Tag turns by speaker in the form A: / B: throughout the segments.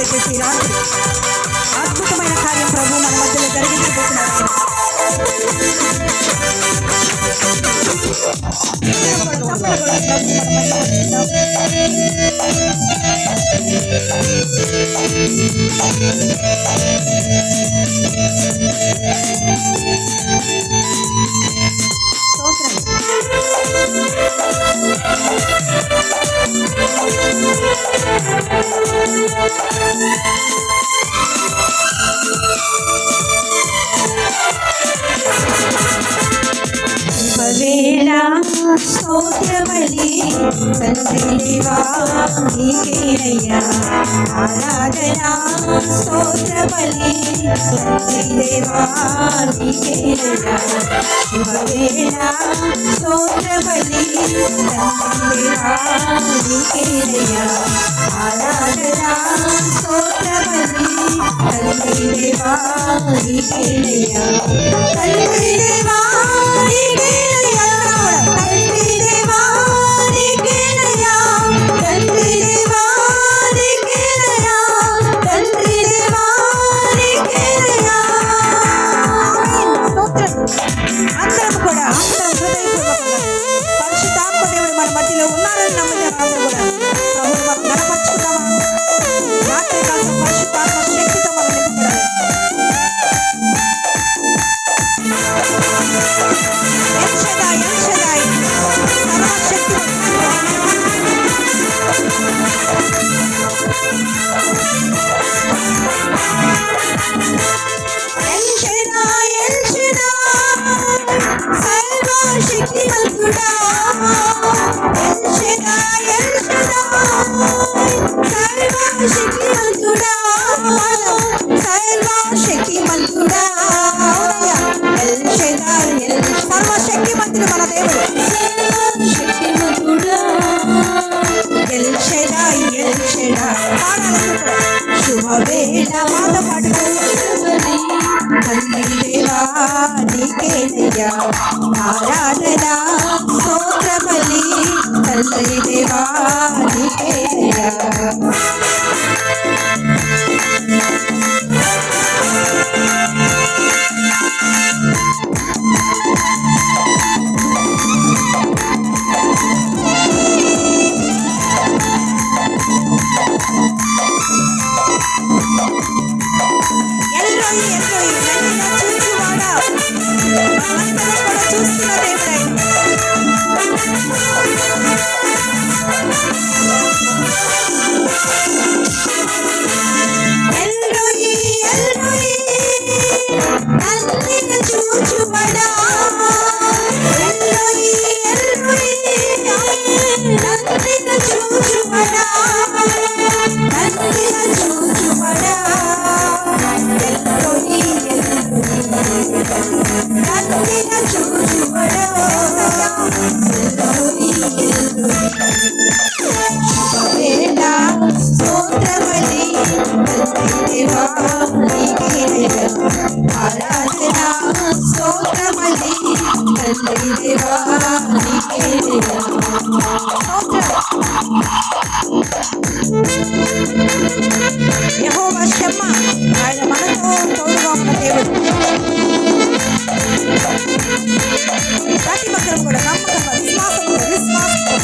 A: పెట్టేసి రాత్రి అద్భుతమైన కార్యం ప్రభు మన మధ్యలో జరిగించబోతున్నారు. స్తోత్రబలి తండ్రి దేవా నీకేనయ్యా ఆరాధన. స్తోత్రబలి తండ్రి దేవా నీకేనయ్యా శుభవేళ. స్తోత్రబలి తండ్రి దేవా నీకేనయ్యా ఆరాధన. స్తోత్రబలి తండ్రి దేవా నీకేనయ్యా తండ్రి దేవా నీకేనయ్యా తండ్రి దేవా నీకేనయ్యా తండ్రి దేవా నీకేనయ్యా తండ్రి దేవా నీకేనయ్యా. స్తోత్రం. అందరం కూడా అందరం హృదయపూర్వకంగా పరిశుద్ధాత్మ దేవుడు మన మధ్యలో ఉన్నారని నమ్ముతారు. అందరూ కూడా ప్రభువు మనం కనపరుచుకుందామా? రాత్రి కాలం పరిశుద్ధాత్మ శక్తితో మనం నింపబడాలి. సర్వశక్తిమంతుడు మన దేవుడు. శుభవేళ మాట పాడుకోవాలి. తండ్రి దేవా నీకేనయ్యా ఆరాధన. స్తోత్రబలి తండ్రి దేవా నీకేనయ్యా. యెహోవా షమ్మా ఆయన మనతో తోడుగా ఉన్న దేవుడు. ప్రతి ఒక్కరు కూడా నమ్మకంగా విశ్వాసంతో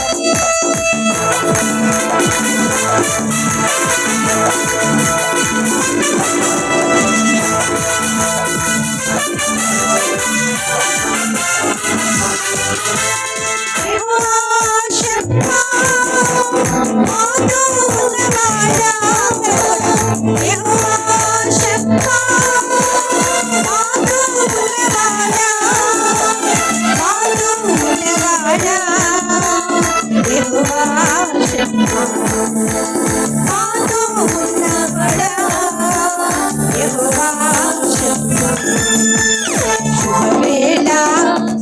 A: శుభవేళ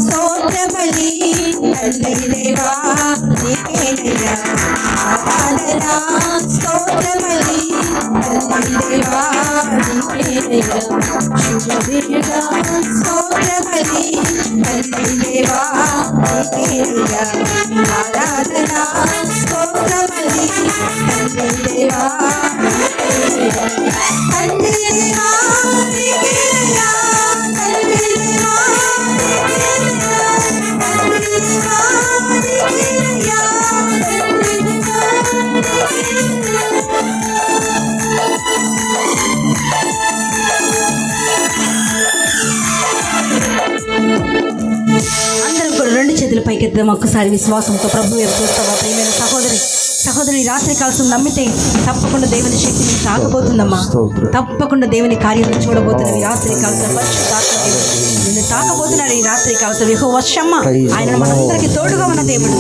A: స్తోత్రబలి తండ్రి దేవా నీకేనయ్యా ఆరాధన. స్తోత్రబలి తండ్రి దేవా నీకేనయ్యా శుభవేళ స్తోత్రబలి తండ్రి దేవా నీకేనయ్యా ఆరాధన. స్తోత్రబలి తండ్రి దేవా తండ్రి దేవా నీకేనయ్యా తండ్రి దేవా నీకేనయ్యా తండ్రి దేవా నీకేనయ్యా తండ్రి దేవా అందరం కూడా రెండు చేతులు పైకెత్తాం ఒక్కసారి విశ్వాసంతో ప్రభు వైపు చూస్తావా ప్రియమైన సహోదరి రాత్రి కాల్సం నమ్మితే తప్పకుండా దేవుని శక్తిని తాకబోతుందమ్మా తప్పకుండా దేవుని కార్యాలను చూడబోతున్నవి రాత్రి కాల్సం పరిశుద్ధాత్మ దేవుడు నిన్ను తాకబోతున్నాడు ఈ రాత్రి కాల్సం యెహోవా షమ్మా ఆయన మనందరికీ తోడుగా ఉన్న దేవుడు